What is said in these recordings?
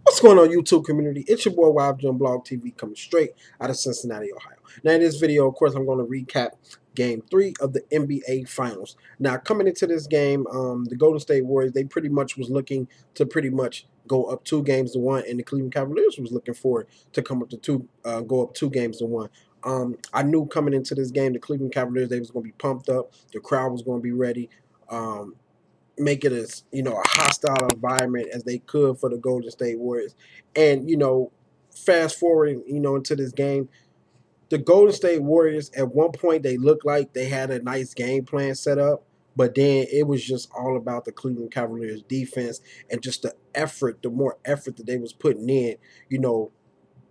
What's going on, YouTube community? It's your boy YfgmBlogTv coming straight out of Cincinnati, Ohio. Now, in this video, of course, I'm going to recap Game 3 of the NBA Finals. Now, coming into this game, the Golden State Warriors, they pretty much was looking to pretty much go up 2-1, and the Cleveland Cavaliers was looking for to come up to go up 2-1. I knew coming into this game, the Cleveland Cavaliers, they was going to be pumped up. The crowd was going to be ready. Make it as a hostile environment as they could for the Golden State Warriors. And fast forward into this game, the Golden State Warriors at one point they looked like they had a nice game plan set up, but then it was just all about the Cleveland Cavaliers defense and just the more effort that they was putting in,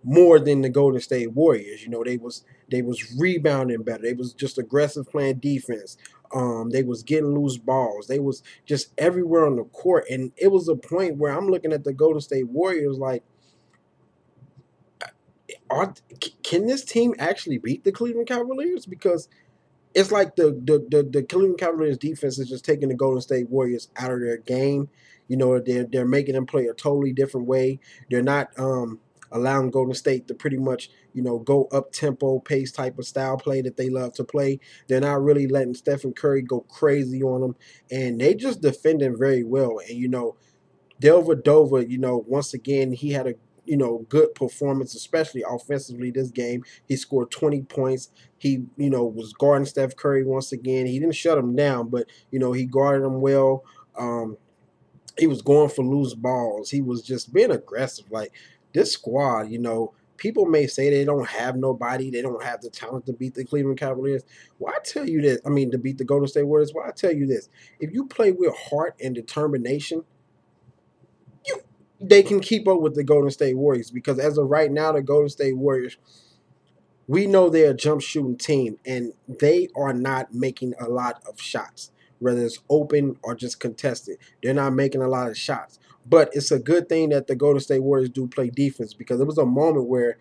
more than the Golden State Warriors. They was rebounding better. They was just aggressive playing defense. They was getting loose balls. They was just everywhere on the court. And it was a point where I'm looking at the Golden State Warriors like, can this team actually beat the Cleveland Cavaliers? Because it's like the Cleveland Cavaliers defense is just taking the Golden State Warriors out of their game. They're making them play a totally different way. They're not allowing Golden State to pretty much, go up tempo, pace type of style play that they love to play. They're not really letting Stephen Curry go crazy on them, and they just defending very well. And Delva, once again, he had a good performance, especially offensively this game. He scored 20 points. He, was guarding Steph Curry once again. He didn't shut him down, but, he guarded him well. He was going for loose balls. He was just being aggressive. Like, this squad, people may say they don't have nobody. They don't have the talent to beat the Cleveland Cavaliers. Well, I tell you this. I mean, to beat the Golden State Warriors. Well, I tell you this. If you play with heart and determination, they can keep up with the Golden State Warriors, because as of right now, the Golden State Warriors, we know they're a jump shooting team, and they are not making a lot of shots, whether it's open or just contested. They're not making a lot of shots. But it's a good thing that the Golden State Warriors do play defense, because there was a moment where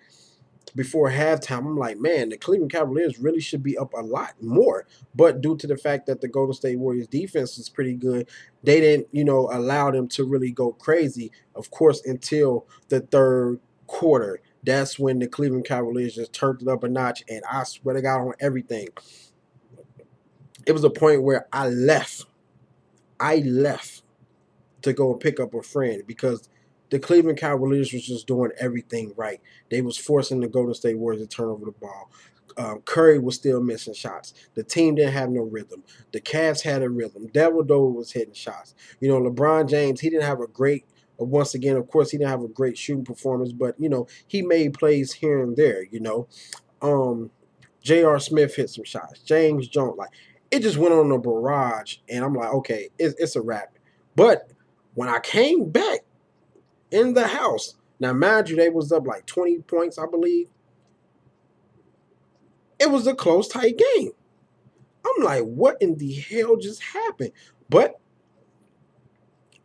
before halftime, I'm like, man, the Cleveland Cavaliers really should be up a lot more. But due to the fact that the Golden State Warriors defense is pretty good, they didn't, allow them to really go crazy, of course, until the third quarter. That's when the Cleveland Cavaliers just turned it up a notch, and I swear to God on everything. It was a point where I left to go and pick up a friend, because the Cleveland Cavaliers was just doing everything right. They was forcing the Golden State Warriors to turn over the ball. Curry was still missing shots. The team didn't have no rhythm. The Cavs had a rhythm. Devil was hitting shots. LeBron James, he didn't have a great, once again, of course, he didn't have a great shooting performance, but, he made plays here and there, J.R. Smith hit some shots. James Jones, like, it just went on a barrage, and I'm like, okay, it's a wrap. But when I came back in the house, now mind you, they was up like 20 points, I believe. It was a close, tight game. I'm like, what in the hell just happened? But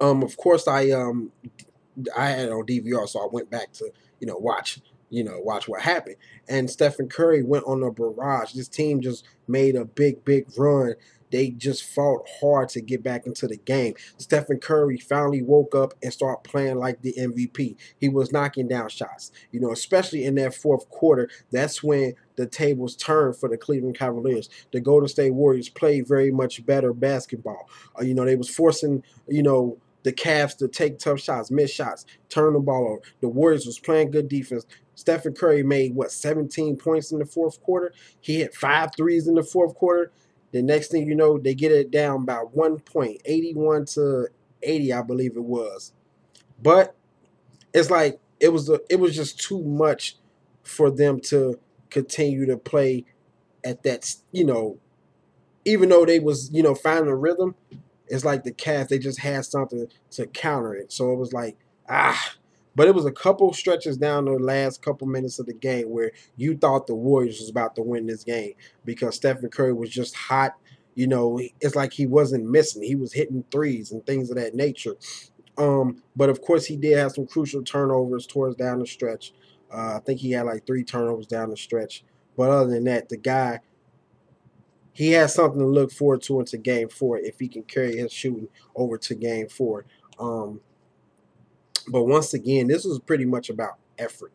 of course, I had it on DVR, so I went back to watch what happened. And Stephen Curry went on a barrage. This team just made a big run. They just fought hard to get back into the game. Stephen Curry finally woke up and started playing like the MVP. He was knocking down shots, especially in that fourth quarter. That's when the tables turned for the Cleveland Cavaliers. The Golden State Warriors played very much better basketball. They was forcing, the Cavs to take tough shots, miss shots, turn the ball over. The Warriors was playing good defense. Stephen Curry made, 17 points in the fourth quarter. He hit 5 threes in the fourth quarter. The next thing you know, they get it down by 1 point, 81-80, I believe it was. But it's like it was just too much for them to continue to play at that, even though they was, finding a rhythm. It's like the Cavs, they just had something to counter it. So it was like, But it was a couple stretches down the last couple minutes of the game where you thought the Warriors was about to win this game, because Stephen Curry was just hot. It's like he wasn't missing. He was hitting threes and things of that nature. But of course, he did have some crucial turnovers towards down the stretch. I think he had like 3 turnovers down the stretch. But other than that, the guy, he has something to look forward to into Game 4 if he can carry his shooting over to Game 4. But once again, this was pretty much about effort.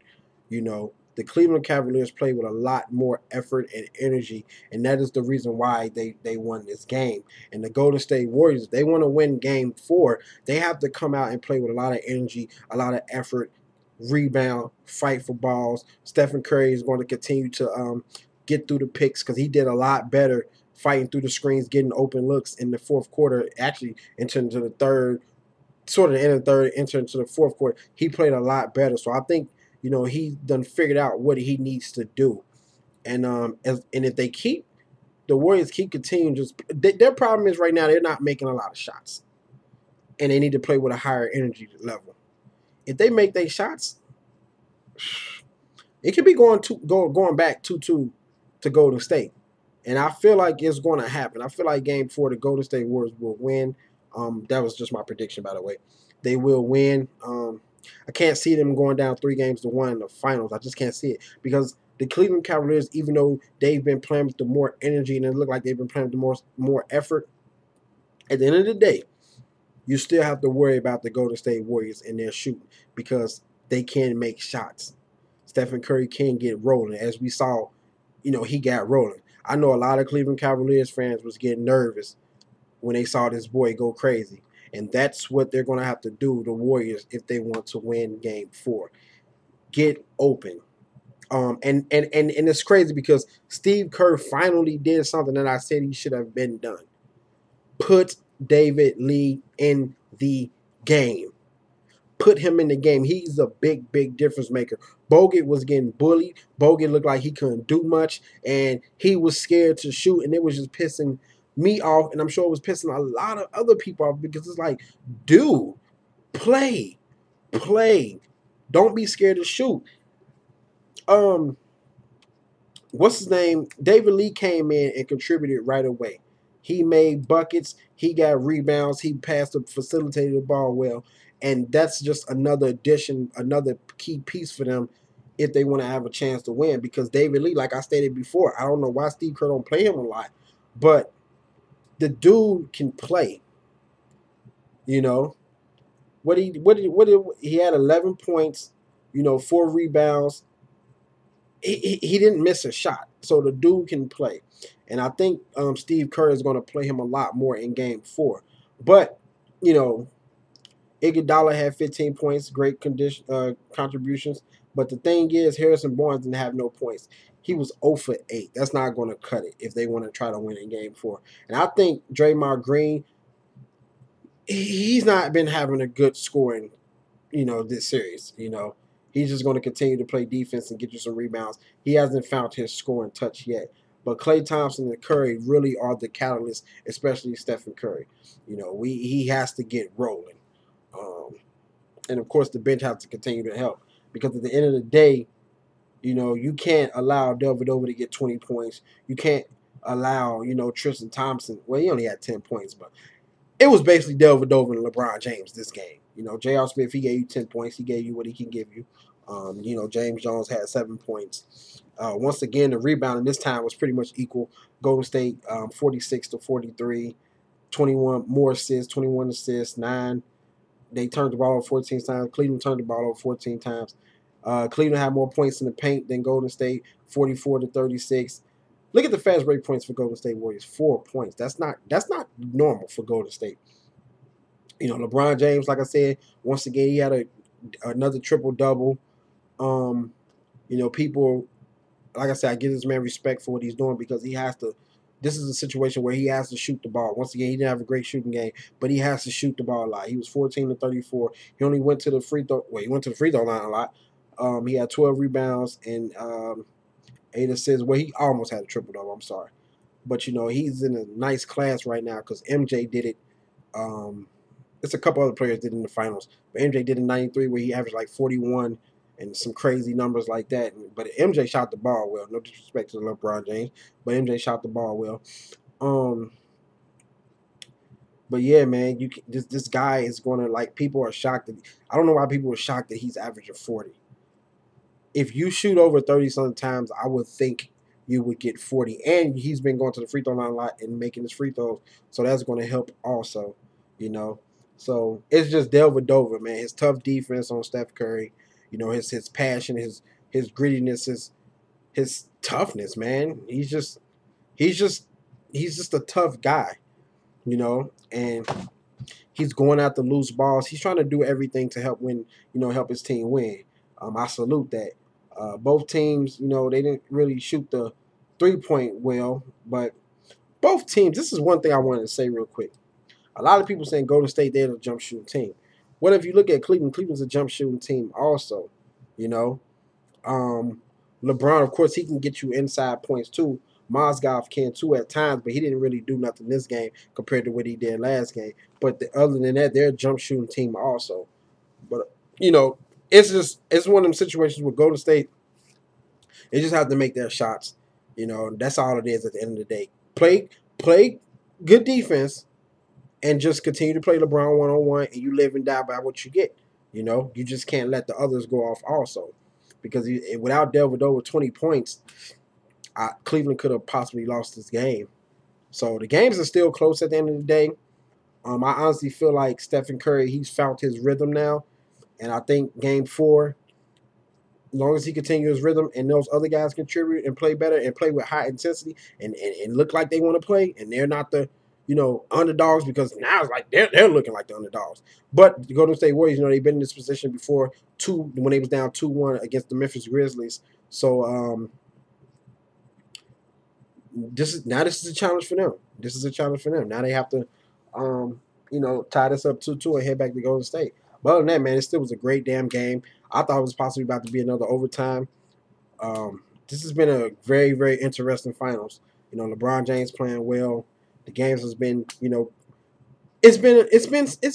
The Cleveland Cavaliers play with a lot more effort and energy, and that is the reason why they won this game. And the Golden State Warriors, if they want to win game 4, they have to come out and play with a lot of energy, a lot of effort, rebound, fight for balls. Stephen Curry is going to continue to get through the picks because he did a lot better fighting through the screens, getting open looks in the fourth quarter, actually into the third, sort of the end of the third, enter into the fourth quarter. He played a lot better. So I think, he done figured out what he needs to do. And if they keep the Warriors keep continuing, their problem is right now they're not making a lot of shots, and they need to play with a higher energy level. If they make their shots, it could be going back 2-2 to Golden State, and I feel like it's going to happen. I feel like Game 4, the Golden State Warriors will win. That was just my prediction, by the way. They will win. I can't see them going down 3-1 in the finals. I just can't see it because the Cleveland Cavaliers, even though they've been playing with the more energy and it looked like they've been playing with the more effort, at the end of the day, you still have to worry about the Golden State Warriors and their shooting because they can make shots. Stephen Curry can get rolling. As we saw, he got rolling. I know a lot of Cleveland Cavaliers fans was getting nervous when they saw this boy go crazy. And that's what they're going to have to do, the Warriors, if they want to win Game 4. Get open. And it's crazy because Steve Kerr finally did something that I said he should have been done. Put David Lee in the game. Put him in the game. He's a big, big difference maker. Bogut was getting bullied. Bogut looked like he couldn't do much, and he was scared to shoot, and it was just pissing me off, and I'm sure it was pissing a lot of other people off because it's like, dude, play. Don't be scared to shoot. What's his name? David Lee came in and contributed right away. He made buckets. He got rebounds. He passed and facilitated the ball well. And that's just another addition, another key piece for them if they want to have a chance to win. Because David Lee, like I stated before, I don't know why Steve Kerr don't play him a lot, but the dude can play. He had 11 points, 4 rebounds. He didn't miss a shot, so the dude can play. And I think Steve Kerr is going to play him a lot more in Game 4. But, Iguodala had 15 points, great contributions. But the thing is, Harrison Barnes didn't have no points. He was 0 for 8. That's not going to cut it if they want to try to win in Game 4. And I think Draymond Green, he's not been having a good scoring, this series. He's just going to continue to play defense and get you some rebounds. He hasn't found his scoring touch yet. But Klay Thompson and Curry really are the catalyst, especially Stephen Curry. He has to get rolling. And, of course, the bench has to continue to help. Because at the end of the day, you can't allow Dellavedova to get 20 points. You can't allow, Tristan Thompson. Well, he only had 10 points, but it was basically Dellavedova and LeBron James this game. J.R. Smith, he gave you 10 points. He gave you what he can give you. James Jones had 7 points. Once again, the rebounding this time was pretty much equal. Golden State 46-43, 21 more assists, 21 assists, 9. They turned the ball over 14 times. Cleveland turned the ball over 14 times. Cleveland had more points in the paint than Golden State, 44-36. Look at the fast break points for Golden State Warriors, 4 points. That's not normal for Golden State. LeBron James, like I said, once again, he had another triple-double. People, like I said, I give this man respect for what he's doing because he has to. This is a situation where he has to shoot the ball. Once again, he didn't have a great shooting game, but he has to shoot the ball a lot. He was 14-34. He only went to the free throw. Well, he went to the free throw line a lot. He had 12 rebounds and 8 assists. Well, he almost had a triple-double. I'm sorry. But, he's in a nice class right now because MJ did it. It's a couple other players did in the finals. But MJ did in 93 where he averaged like 41 and some crazy numbers like that. But MJ shot the ball well. No disrespect to LeBron James, but MJ shot the ball well. But yeah, man, this guy is going to, like, people are shocked. I don't know why people are shocked that he's averaging 40. If you shoot over 30 sometimes, I would think you would get 40. And he's been going to the free throw line a lot and making his free throws, so that's going to help also, So it's just Delvedova, man. His tough defense on Steph Curry, his passion, his grittiness, his toughness, man. He's just he's just a tough guy, and he's going after loose balls. He's trying to do everything to help win, help his team win. I salute that. Both teams, they didn't really shoot the 3-point well, but both teams. This is one thing I wanted to say real quick. A lot of people saying Golden State, they're a jump shooting team. What if you look at Cleveland? Cleveland's a jump shooting team also. You know, LeBron, of course, he can get you inside points too. Mozgov can too at times, but he didn't really do nothing this game compared to what he did last game. But other than that, they're a jump shooting team also. But it's one of them situations with Golden State. They just have to make their shots. That's all it is at the end of the day. Play good defense and just continue to play LeBron one-on-one, and you live and die by what you get. You just can't let the others go off also. Because without Delvedova with 20 points, Cleveland could have possibly lost this game. So the games are still close at the end of the day. I honestly feel like Stephen Curry, he's found his rhythm now. And I think game 4, as long as he continues his rhythm and those other guys contribute and play better and play with high intensity and look like they want to play, and they're not the underdogs, because now it's like they're looking like the underdogs. But the Golden State Warriors, they've been in this position before when they was down 2-1 against the Memphis Grizzlies. So this is a challenge for them. This is a challenge for them. Now they have to tie this up 2-2 and head back to Golden State. But other than that, man, it still was a great damn game. I thought it was possibly about to be another overtime. This has been a very, very interesting finals. LeBron James playing well. The games has been, it's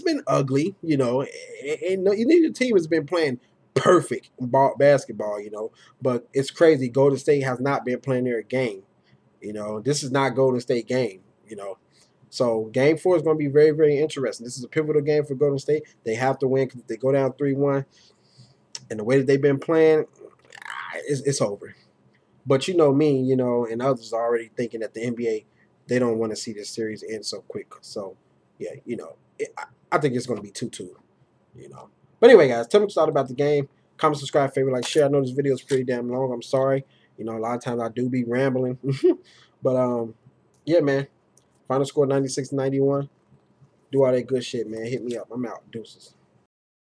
been ugly. And the team has been playing perfect basketball. But it's crazy. Golden State has not been playing their game. This is not Golden State game. So game 4 is going to be very, very interesting. This is a pivotal game for Golden State. They have to win, because if they go down 3-1, and the way that they've been playing, it's over. But me, and others are already thinking that the NBA, they don't want to see this series end so quick. So, yeah, I think it's going to be 2-2, But anyway, guys, tell me what you thought about the game. Comment, subscribe, favorite, like, share. I know this video is pretty damn long. I'm sorry. A lot of times I do be rambling. But, yeah, man. Final score 96-91. Do all that good shit, man. Hit me up. I'm out. Deuces.